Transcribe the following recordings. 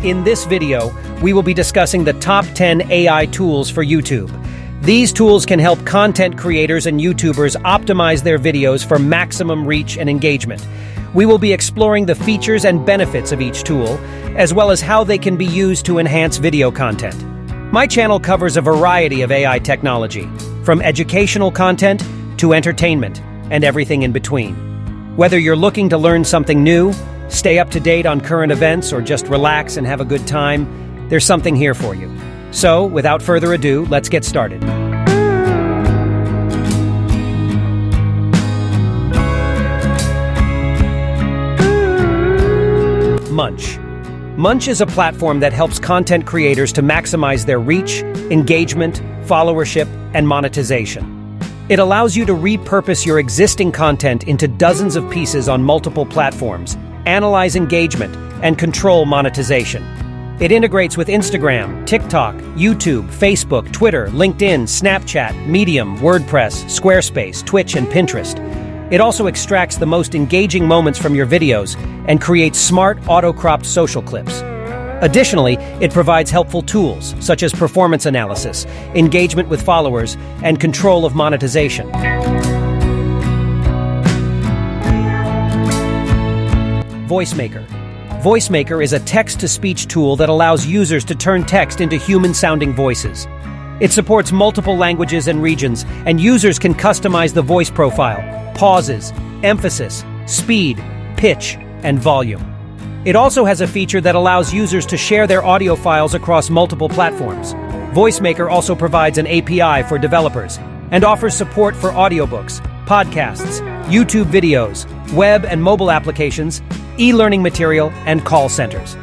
In this video, we will be discussing the top 10 AI tools for YouTube. These tools can help content creators and YouTubers optimize their videos for maximum reach and engagement. We will be exploring the features and benefits of each tool, as well as how they can be used to enhance video content. My channel covers a variety of AI technology, from educational content to entertainment, and everything in between. Whether you're looking to learn something new, stay up to date on current events, or just relax and have a good time, there's something here for you. So, without further ado, let's get started. Munch. Munch is a platform that helps content creators to maximize their reach, engagement, followership, and monetization. It allows you to repurpose your existing content into dozens of pieces on multiple platforms, analyze engagement, and control monetization. It integrates with Instagram, TikTok, YouTube, Facebook, Twitter, LinkedIn, Snapchat, Medium, WordPress, Squarespace, Twitch, and Pinterest. It also extracts the most engaging moments from your videos and creates smart, auto-cropped social clips. Additionally, it provides helpful tools, such as performance analysis, engagement with followers, and control of monetization. Voicemaker. Voicemaker is a text-to-speech tool that allows users to turn text into human-sounding voices. It supports multiple languages and regions, and users can customize the voice profile, pauses, emphasis, speed, pitch, and volume. It also has a feature that allows users to share their audio files across multiple platforms. Voicemaker also provides an API for developers and offers support for audiobooks, podcasts, YouTube videos, web and mobile applications, e-learning material, and call centers.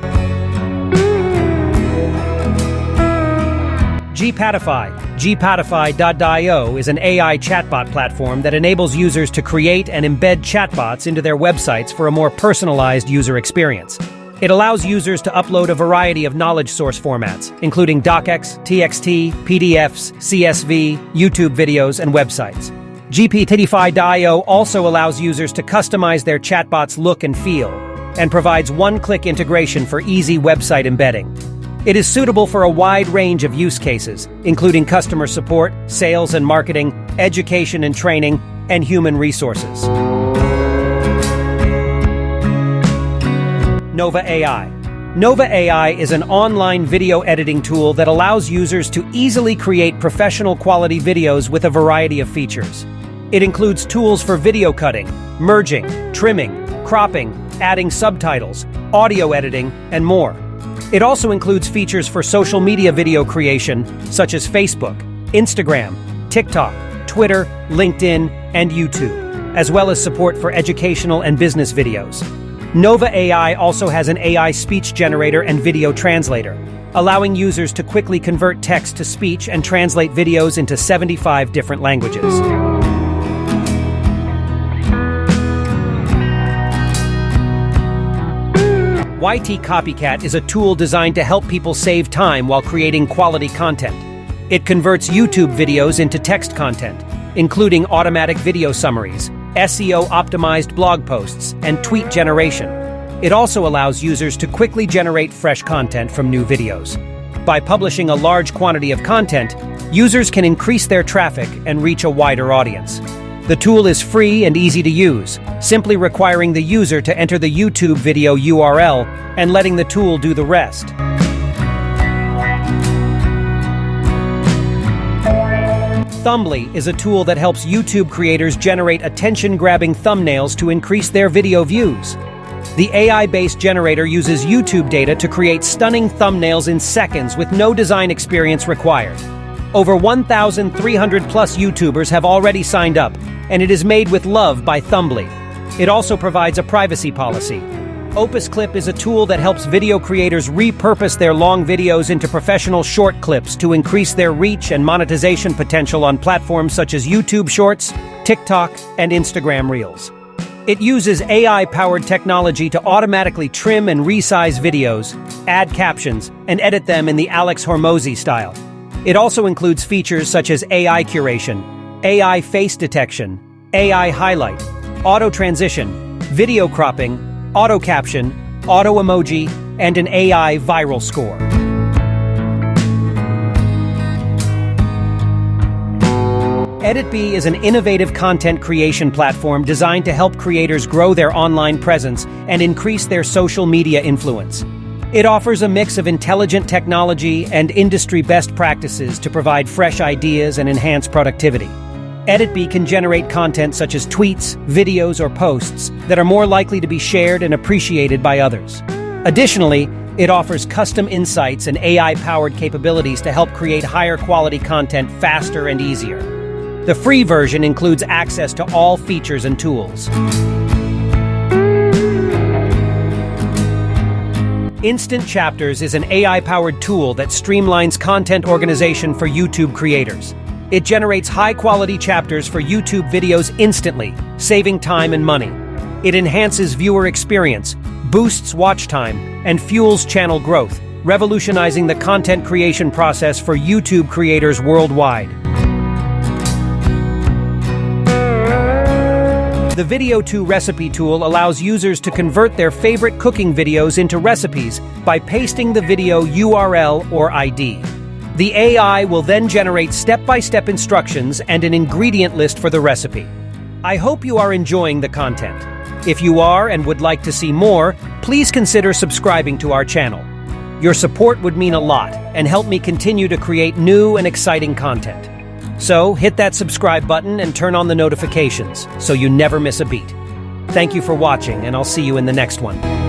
Gptify. Gptify.io is an AI chatbot platform that enables users to create and embed chatbots into their websites for a more personalized user experience. It allows users to upload a variety of knowledge source formats, including docx, TXT, PDFs, CSV, YouTube videos, and websites. Gptify.io also allows users to customize their chatbot's look and feel, and provides one-click integration for easy website embedding. It is suitable for a wide range of use cases, including customer support, sales and marketing, education and training, and human resources. Nova AI. Nova AI is an online video editing tool that allows users to easily create professional quality videos with a variety of features. It includes tools for video cutting, merging, trimming, cropping, adding subtitles, audio editing, and more. It also includes features for social media video creation, such as Facebook, Instagram, TikTok, Twitter, LinkedIn, and YouTube, as well as support for educational and business videos. Nova AI also has an AI speech generator and video translator, allowing users to quickly convert text to speech and translate videos into 75 different languages. Copycat is a tool designed to help people save time while creating quality content. It converts YouTube videos into text content, including automatic video summaries, SEO-optimized blog posts, and tweet generation. It also allows users to quickly generate fresh content from new videos. By publishing a large quantity of content, users can increase their traffic and reach a wider audience. The tool is free and easy to use, simply requiring the user to enter the YouTube video URL and letting the tool do the rest. Thumbly is a tool that helps YouTube creators generate attention-grabbing thumbnails to increase their video views. The AI-based generator uses YouTube data to create stunning thumbnails in seconds with no design experience required. Over 1,300 plus YouTubers have already signed up, and it is made with love by Thumbly. It also provides a privacy policy. Opus Clip is a tool that helps video creators repurpose their long videos into professional short clips to increase their reach and monetization potential on platforms such as YouTube Shorts, TikTok, and Instagram Reels. It uses AI-powered technology to automatically trim and resize videos, add captions, and edit them in the Alex Hormozi style. It also includes features such as AI curation, AI face detection, AI highlight, auto transition, video cropping, auto caption, auto emoji, and an AI viral score. Editby is an innovative content creation platform designed to help creators grow their online presence and increase their social media influence. It offers a mix of intelligent technology and industry best practices to provide fresh ideas and enhance productivity. Editby can generate content such as tweets, videos, or posts that are more likely to be shared and appreciated by others. Additionally, it offers custom insights and AI-powered capabilities to help create higher quality content faster and easier. The free version includes access to all features and tools. Instant Chapters is an AI-powered tool that streamlines content organization for YouTube creators. It generates high-quality chapters for YouTube videos instantly, saving time and money. It enhances viewer experience, boosts watch time, and fuels channel growth, revolutionizing the content creation process for YouTube creators worldwide. The Video to Recipe tool allows users to convert their favorite cooking videos into recipes by pasting the video URL or ID. The AI will then generate step-by-step instructions and an ingredient list for the recipe. I hope you are enjoying the content. If you are and would like to see more, please consider subscribing to our channel. Your support would mean a lot and help me continue to create new and exciting content. So, hit that subscribe button and turn on the notifications so you never miss a beat. Thank you for watching, and I'll see you in the next one.